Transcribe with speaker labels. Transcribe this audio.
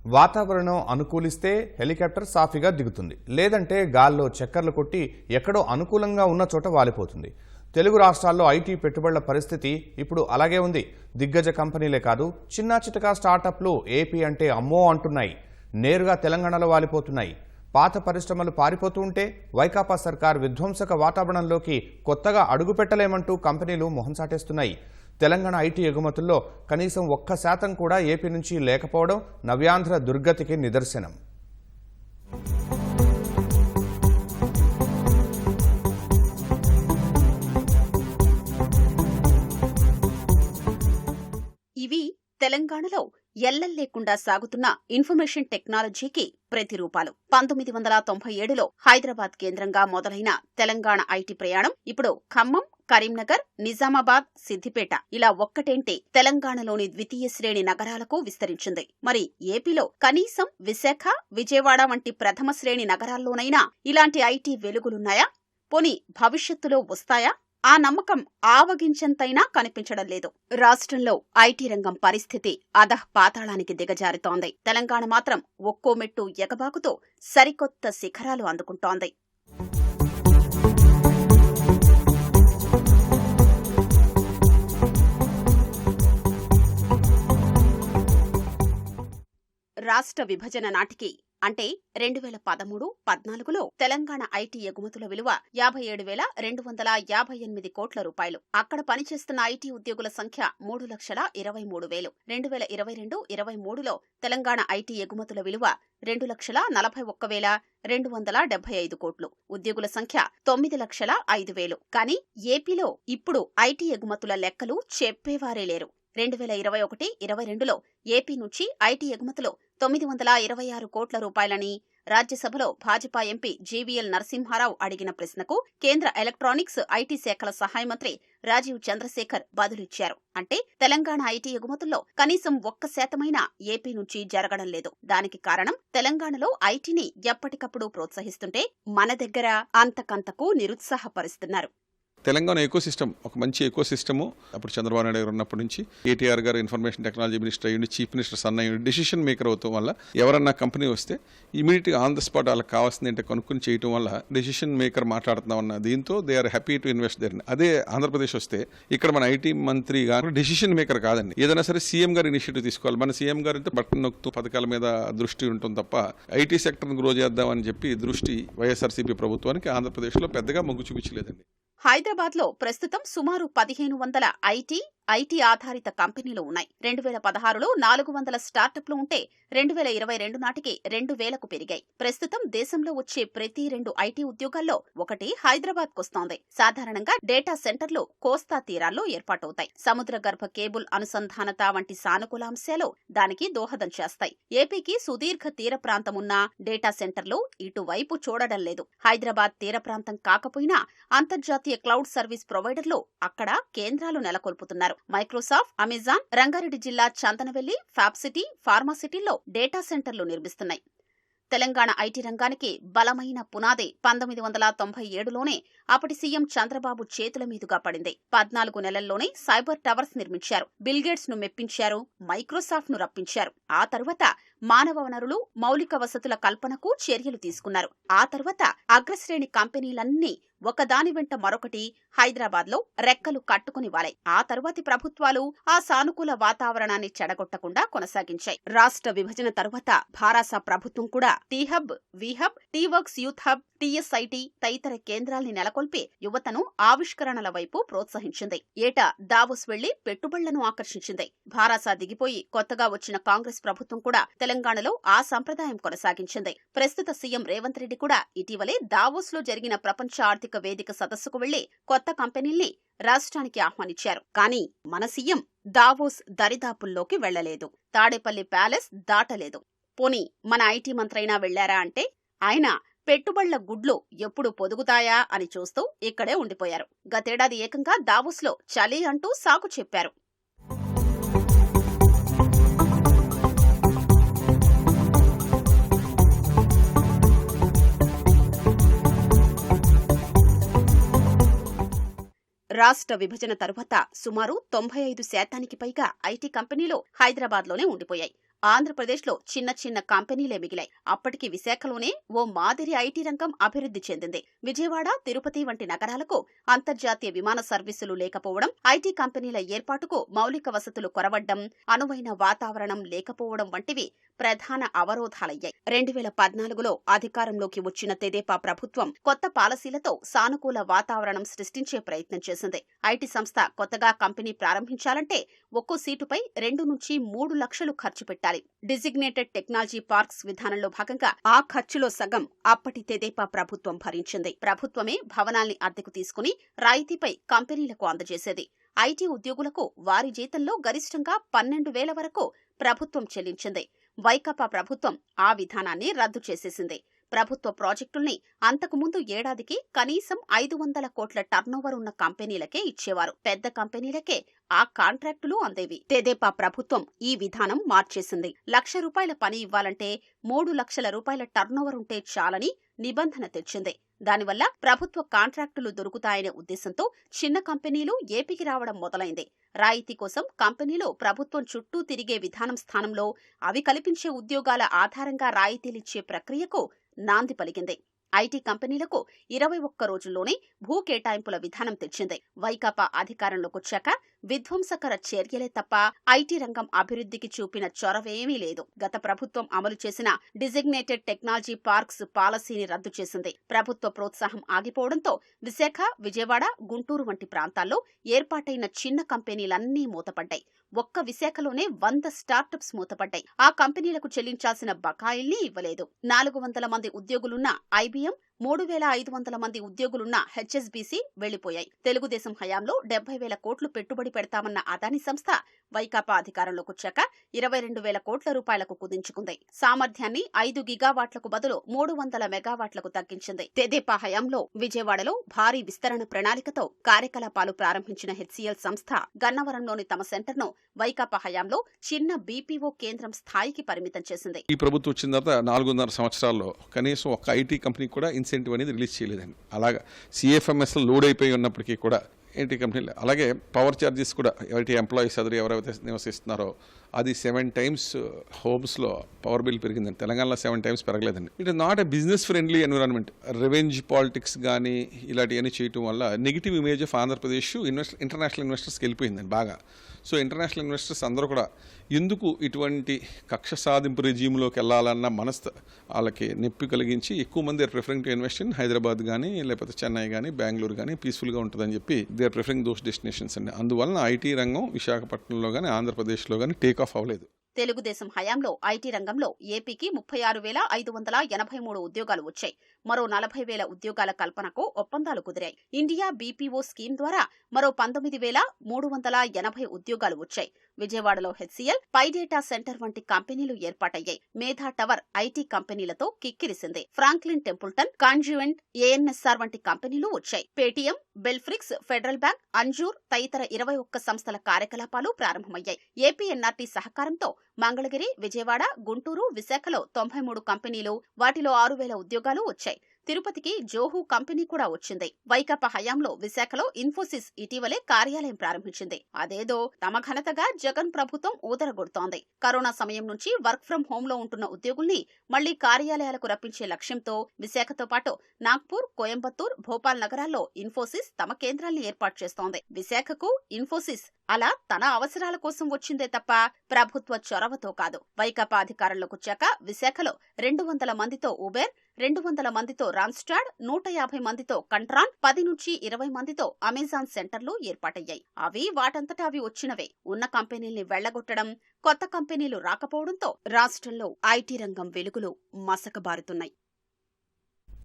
Speaker 1: వాతావరణం అనుకూలిస్తే హెలికాప్టర్ సాఫీగా దిగుతుంది, లేదంటే గాల్లో చక్కర్లు కొట్టి ఎక్కడో అనుకూలంగా ఉన్న చోట వాలిపోతుంది. తెలుగు రాష్ట్రాల్లో ఐటీ పెట్టుబడుల పరిస్థితి ఇప్పుడు అలాగే ఉంది. దిగ్గజ కంపెనీలే కాదు, చిన్నా చితకా స్టార్టప్లు ఏపీ అంటే అమ్మో అంటున్నాయి. నేరుగా తెలంగాణలో వాలిపోతున్నాయి. పాత పరిశ్రమలు పారిపోతూ ఉంటే వైకాపా సర్కార్ విధ్వంసక వాతావరణంలోకి కొత్తగా అడుగుపెట్టలేమంటూ కంపెనీలు మొహం చాటేస్తున్నాయి. తెలంగాణ ఐటీ ఎగుమతుల్లో కనీసం 1% కూడా ఏపీ నుంచి లేకపోవడం నవ్యాంధ్ర దుర్గతికి నిదర్శనం.
Speaker 2: ఇవి తెలంగాణలో ఎల్లల్లేకుండా సాగుతున్న ఇన్ఫర్మేషన్ టెక్నాలజీకి ప్రతిరూపాలు. 1997లో హైదరాబాద్ కేంద్రంగా మొదలైన తెలంగాణ ఐటీ ప్రయాణం ఇప్పుడు ఖమ్మం, కరీంనగర్, నిజామాబాద్, సిద్దిపేట ఇలా ఒక్కటేంటి తెలంగాణలోని ద్వితీయ శ్రేణి నగరాలకు విస్తరించింది. మరి ఏపీలో కనీసం విశాఖ, విజయవాడ వంటి ప్రథమ శ్రేణి నగరాల్లోనైనా ఇలాంటి ఐటీ వెలుగులున్నాయా? పోనీ భవిష్యత్తులో వస్తాయా? ఆ నమ్మకం ఆవగించంతైనా కనిపించడం లేదు. రాష్ట్రంలో ఐటీ రంగం పరిస్థితి అధఃపాతాళానికి దిగజారుతోంది. తెలంగాణ మాత్రం ఒక్కో మెట్టు ఎగబాకుతూ సరికొత్త శిఖరాలు అందుకుంటోంది. రాష్ట్ర విభజన నాటికి అంటే 2013-14లో తెలంగాణ ఐటీ ఎగుమతుల విలువ 57,258 కోట్ల రూపాయలు. అక్కడ పనిచేస్తున్న ఐటీ ఉద్యోగుల సంఖ్య 3,23,000. 2022-23లో తెలంగాణ ఐటీ ఎగుమతుల విలువ 2,41,275 కోట్లు. ఉద్యోగుల సంఖ్య 9,05,000. కానీ ఏపీలో ఇప్పుడు ఐటీ ఎగుమతుల లెక్కలు చెప్పేవారే లేరు. 2021-22లో ఏపీ నుంచి ఐటీ ఎగుమతులు 926 కోట్ల రూపాయలని రాజ్యసభలో భాజపా ఎంపీ జీవీఎల్ నరసింహారావు అడిగిన ప్రశ్నకు కేంద్ర ఎలక్ట్రానిక్స్, ఐటీ శాఖల సహాయ మంత్రి రాజీవ్ చంద్రశేఖర్ బదులిచ్చారు. అంటే తెలంగాణ ఐటీ ఎగుమతుల్లో కనీసం 1% ఏపీ నుంచి జరగడం లేదు. దానికి కారణం తెలంగాణలో ఐటీని ఎప్పటికప్పుడు ప్రోత్సహిస్తుంటే మన దగ్గర అంతకంతకు నిరుత్సాహపరుస్తున్నారు.
Speaker 3: తెలంగాణ ఎకోసిస్టమ్ ఒక మంచి ఎకోసిస్టము. అప్పుడు చంద్రబాబు నాయుడు గారు ఉన్నప్పటి నుంచి కేటీఆర్ గారు ఇన్ఫర్మేషన్ టెక్నాలజీ మినిస్టర్ అయ్యింది, చీఫ్ మినిస్టర్ సన్న అయ్యింది, డెసిషన్ మేకర్ అవటం వల్ల ఎవరన్నా కంపెనీ వస్తే ఇమీడియట్గా ఆన్ ద స్పాట్ వాళ్ళకి కావాల్సింది ఏంటంటే కనుక్కొని చేయడం వల్ల డెసిషన్ మేకర్ మాట్లాడుతున్నామన్న దీంతో they are happy to invest there. అదే ఆంధ్రప్రదేశ్ వస్తే ఇక్కడ మన ఐటీ మంత్రి గారు డెసిషన్ మేకర్ కాదండి. ఏదైనా సరే సీఎం గారు ఇనిషియేటివ్ తీసుకోవాలి. మన సీఎం గారు అంటే బట్టన్ నొక్కుతూ పథకాల మీద దృష్టి ఉంటుంది తప్ప ఐటీ సెక్టర్ని గ్రో చేద్దామని చెప్పి దృష్టి వైఎస్ఆర్సీపీ ప్రభుత్వానికి ఆంధ్రప్రదేశ్లో పెద్దగా మొగ్గు చూపించలేదండి.
Speaker 2: హైదరాబాద్లో ప్రస్తుతం సుమారు 1,500 ఐటీ ఆధారిత కంపెనీలు ఉన్నాయి. 2016లో 400 స్టార్టప్లు ఉంటే 2022 నాటికి 2,000కు పెరిగాయి. ప్రస్తుతం దేశంలో వచ్చే ప్రతి 2 ఐటీ ఉద్యోగాల్లో ఒకటి హైదరాబాద్ కొస్తోంది. సాధారణంగా డేటా సెంటర్లు కోస్తా తీరాల్లో ఏర్పాటవుతాయి. సముద్ర గర్భ కేబుల్ అనుసంధానత వంటి సానుకూల అంశాలు దానికి దోహదం చేస్తాయి. ఏపీకి సుదీర్ఘ తీర ప్రాంతమున్నా డేటా సెంటర్లు ఇటువైపు చూడడం లేదు. హైదరాబాద్ తీర ప్రాంతం కాకపోయినా అంతర్జాతీయ క్లౌడ్ సర్వీస్ ప్రొవైడర్లు అక్కడ కేంద్రాలు నెలకొల్పుతున్నారు. మైక్రోసాఫ్ట్, అమెజాన్ రంగారెడ్డి జిల్లా చందనవెల్లి, ఫ్యాబ్సిటీ, ఫార్మాసిటీల్లో డేటా సెంటర్లు నిర్మిస్తున్నాయి. తెలంగాణ ఐటీ రంగానికి బలమైన పునాది 1997లోనే అప్పటి సీఎం చంద్రబాబు చేతుల మీదుగా పడింది. 14 నెలల్లోనే సైబర్ టవర్స్ నిర్మించారు. బిల్గేట్స్ ను మెప్పించారు, మైక్రోసాఫ్ట్ ను రప్పించారు. ఆ తర్వాత మానవ వనరులు, మౌలిక వసతుల కల్పనకు చర్యలు తీసుకున్నారు. ఆ తర్వాత అగ్రశ్రేణి కంపెనీలన్నీ ఒకదాని వెంట మరొకటి హైదరాబాద్లో రెక్కలు కట్టుకుని వాలాయి. ఆ తర్వాతి ప్రభుత్వాలు ఆ సానుకూల వాతావరణాన్ని చెడగొట్టకుండా కొనసాగించాయి. రాష్ట్ర విభజన తరువాత భారాస ప్రభుత్వం కూడా టీహబ్, వీహబ్, టీవర్క్స్ యూత్ హబ్, టీఎస్ఐటీ తదితర కేంద్రాల్ని నెలకొల్పి యువతను ఆవిష్కరణల వైపు ప్రోత్సహించింది. ఏటా దావోస్ వెళ్లి పెట్టుబడులను ఆకర్షించింది. భారాస దిగిపోయి కొత్తగా వచ్చిన కాంగ్రెస్ ప్రభుత్వం కూడా తెలంగాణలో ఆ సంప్రదాయం కొనసాగించింది. ప్రస్తుత సీఎం రేవంత్ రెడ్డి కూడా ఇటీవలే దావోస్ లో జరిగిన ప్రపంచ ఆర్థిక వేదిక సదస్సుకు వెళ్లి కొత్త కంపెనీల్ని రాష్ట్రానికి ఆహ్వానించారు. కానీ మన సీఎం దావోస్ దరిదాపుల్లోకి వెళ్లలేదు. తాడేపల్లి ప్యాలెస్ దాటలేదు. పోనీ మన ఐటీ మంత్రైనా వెళ్లారా అంటే ఆయన పెట్టుబడుల గుడ్లు ఎప్పుడు పొదుగుతాయా అని చూస్తూ ఇక్కడే ఉండిపోయారు. గతేడాది ఏకంగా దావోస్లో చలి అంటూ సాకు చెప్పారు. రాష్ట్ర విభజన తరువాత సుమారు 95% పైగా ఐటీ కంపెనీలు హైదరాబాద్లోనే ఉండిపోయాయి. ఆంధ్రప్రదేశ్లో చిన్న చిన్న కంపెనీలే మిగిలాయి. అప్పటికి విశాఖలోనే ఓ మాదిరి ఐటీ రంగం అభివృద్ధి చెందింది. విజయవాడ, తిరుపతి వంటి నగరాలకు అంతర్జాతీయ విమాన సర్వీసులు లేకపోవడం, ఐటీ కంపెనీల ఏర్పాటుకు మౌలిక వసతులు కొరవడ్డం, అనువైన వాతావరణం లేకపోవడం వంటివి ప్రధాన అవరోధాలయ్యాయి. 2014లో అధికారంలోకి వచ్చిన తెదేపా ప్రభుత్వం కొత్త పాలసీలతో సానుకూల వాతావరణం సృష్టించే ప్రయత్నం చేసింది. ఐటీ సంస్థ కొత్తగా కంపెనీ ప్రారంభించాలంటే ఒక్కో సీటుపై 2 నుంచి 3 లక్షలు ఖర్చు పెట్టాలి. డిజిగ్నేటెడ్ టెక్నాలజీ పార్క్స్ విధానంలో భాగంగా ఆ ఖర్చులో సగం అప్పటి తెదేపా ప్రభుత్వం భరించింది. ప్రభుత్వమే భవనాల్ని అద్దెకు తీసుకుని రాయితీపై కంపెనీలకు అందజేసేది. ఐటీ ఉద్యోగులకు వారి జీతంలో గరిష్టంగా 12,000 వరకు ప్రభుత్వం చెల్లించింది. వైకాపా ప్రభుత్వం ఆ విధానాన్ని రద్దు చేసేసింది. ప్రభుత్వ ప్రాజెక్టుల్ని అంతకుముందు ఏడాదికి కనీసం 500 కోట్ల టర్నోవర్ ఉన్న కంపెనీలకే ఇచ్చేవారు. పెద్ద కంపెనీలకే ఆ కాంట్రాక్టులు అందేవి. తెదేపా ప్రభుత్వం ఈ విధానం మార్చేసింది. ₹1,00,000 పని ఇవ్వాలంటే 3 లక్షల రూపాయల టర్నోవర్ ఉంటే చాలని నిబంధన తెచ్చింది. దానివల్ల ప్రభుత్వ కాంట్రాక్టులు దొరుకుతాయనే ఉద్దేశంతో చిన్న కంపెనీలు ఏపీకి రావడం మొదలైంది. రాయితీ కోసం కంపెనీలు ప్రభుత్వం చుట్టూ తిరిగే విధానం స్థానంలో అవి కల్పించే ఉద్యోగాల ఆధారంగా రాయితీలిచ్చే ప్రక్రియకు నాంది పలికింది. ఐటీ కంపెనీలకు 21 రోజుల్లోనే భూ కేటాయింపుల విధానం తెచ్చింది. వైకాపా అధికారంలోకొచ్చాక విధ్వంసకర చర్యలే తప్ప ఐటీ రంగం అభివృద్ధికి చూపిన చొరవేమీ లేదు. గత ప్రభుత్వం అమలు చేసిన డిజిగ్నేటెడ్ టెక్నాలజీ పార్క్స్ పాలసీని రద్దు చేసింది. ప్రభుత్వ ప్రోత్సాహం ఆగిపోవడంతో విశాఖ, విజయవాడ, గుంటూరు వంటి ప్రాంతాల్లో ఏర్పాటైన చిన్న కంపెనీలన్నీ మూతపడ్డాయి. ఒక్క విశాఖలోనే 100 స్టార్టప్స్ మూతపడ్డాయి. ఆ కంపెనీలకు చెల్లించాల్సిన బకాయిల్ని ఇవ్వలేదు. 400 మంది ఉద్యోగులున్న IBM, 3,500 మంది ఉద్యోగులున్న HSBC వెళ్లిపోయాయి. తెలుగుదేశం హయాంలో 70,000 కోట్లు పెట్టుబడి పెడతామన్న అదాని సంస్థ వైకాపా అధికారంలోకొచ్చాక 22,000 కోట్ల రూపాయలకు కుదించుకుంది. సామర్థ్యాన్ని 5 గిగావాట్లకు బదులు 300 మెగావాట్లకు తగ్గించింది. తెదేపా హయాంలో విజయవాడలో భారీ విస్తరణ ప్రణాళికతో కార్యకలాపాలు ప్రారంభించిన HCL సంస్థ గన్నవరంలోని తమ సెంటర్ను వైకాపా హయాంలో చిన్న BPO కేంద్రం స్థాయికి పరిమితం చేసింది.
Speaker 3: ఈ ప్రభుత్వం వచ్చిన తర్వాత 4.5 సంవత్సరాల్లో కనీసం ఒక ఐటీ కంపెనీ కూడా ఇన్సెంటివ్ అనేది రిలీజ్ చేయలేదండి. అలాగా CFMS లోడ్ అయిపోయి ఉన్నప్పటికీ కూడా ఐటీ కంపెనీలు, అలాగే పవర్ ఛార్జెస్ కూడా ఐటీ ఎంప్లాయీస్ ఎవరైతే నివసిస్తున్నారో అది 7 times హోమ్స్లో పవర్ బిల్ పెరిగిందండి. తెలంగాణలో 7 times పెరగలేదండి. It is not a business friendly environment. Revenge politics కానీ ఇలాంటివన్నీ చేయటం వల్ల negative image of Andhra Pradesh international ఇన్వెస్టర్స్కి వెళ్ళిపోయిందండి బాగా. సో ఇంటర్నేషనల్ ఇన్వెస్టర్స్ అందరూ కూడా ఎందుకు ఇటువంటి కక్ష సాధింపు రెజీమ్లోకి వెళ్ళాలన్న వాళ్ళకి నొప్పి కలిగించి ఎక్కువ మంది are preferring to invest in Hyderabad కానీ, లేకపోతే చెన్నై కానీ, బెంగళూరు కానీ పీస్ఫుల్గా ఉంటుందని చెప్పి they are preferring those destinations అండి. అందువలన ఐటీ రంగం విశాఖపట్నంలో కానీ, ఆంధ్రప్రదేశ్లో కానీ టేక్ ఆఫ్ అవ్వలేదు.
Speaker 2: తెలుగుదేశం హయాంలో ఐటీ రంగంలో ఏపీకి 36,583 ఉద్యోగాలు వచ్చాయి. మరో 40,000 ఉద్యోగాల కల్పనకు ఒప్పందాలు కుదిరాయి. ఇండియా BPO స్కీమ్ ద్వారా మరో 19,380 ఉద్యోగాలు వచ్చాయి. విజయవాడలో HCL, పై డేటా సెంటర్ వంటి కంపెనీలు ఏర్పాటయ్యాయి. మేధా టవర్ ఐటీ కంపెనీలతో కిక్కిరిసింది. ఫ్రాంక్లిన్ టెంపుల్టన్, కాంజ్యూవెంట్, ANSR వంటి కంపెనీలు వచ్చాయి. పేటీఎం, బెల్ఫ్రిక్స్, ఫెడరల్ బ్యాంక్, అంజూర్ తదితర 21 సంస్థల కార్యకలాపాలు ప్రారంభమయ్యాయి. ఏపీఎన్ఆర్టీ సహకారంతో మంగళగిరి, విజయవాడ, గుంటూరు, విశాఖలో 93 కంపెనీలు, వాటిలో 6,000 ఉద్యోగాలు వచ్చాయి. తిరుపతికి జోహు కంపెనీ కూడా వచ్చింది. వైకాపా హయాంలో విశాఖలో ఇన్ఫోసిస్ ఇటీవలే కార్యాలయం ప్రారంభించింది. అదేదో తమ ఘనతగా జగన్ ప్రభుత్వం ఊదరగొడుతోంది. కరోనా సమయం నుంచి వర్క్ ఫ్రం హోమ్ లో ఉంటున్న ఉద్యోగుల్ని మళ్లీ కార్యాలయాలకు రప్పించే లక్ష్యంతో విశాఖతో పాటు నాగ్పూర్, కోయంబత్తూర్, భోపాల్ నగరాల్లో ఇన్ఫోసిస్ తమ కేంద్రాల్ని ఏర్పాటు చేస్తోంది. విశాఖకు ఇన్ఫోసిస్ అలా తన అవసరాల కోసం వచ్చిందే తప్ప ప్రభుత్వ చొరవతో కాదు. వైకాపా అధికారంలోకొచ్చాక విశాఖలో 200 మందితో ఉబేర్, 200 మందితో రాన్స్టాడ్, 150 మందితో కంట్రాన్, 10 నుంచి 20 మందితో అమెజాన్ సెంటర్లు ఏర్పాటయ్యాయి. అవి వాటంతటా అవి వచ్చినవే. ఉన్న కంపెనీల్ని వెళ్లగొట్టడం, కొత్త కంపెనీలు రాకపోవడంతో రాష్ట్రంలో ఐటీ రంగం వెలుగులు మసకబారుతున్నాయి.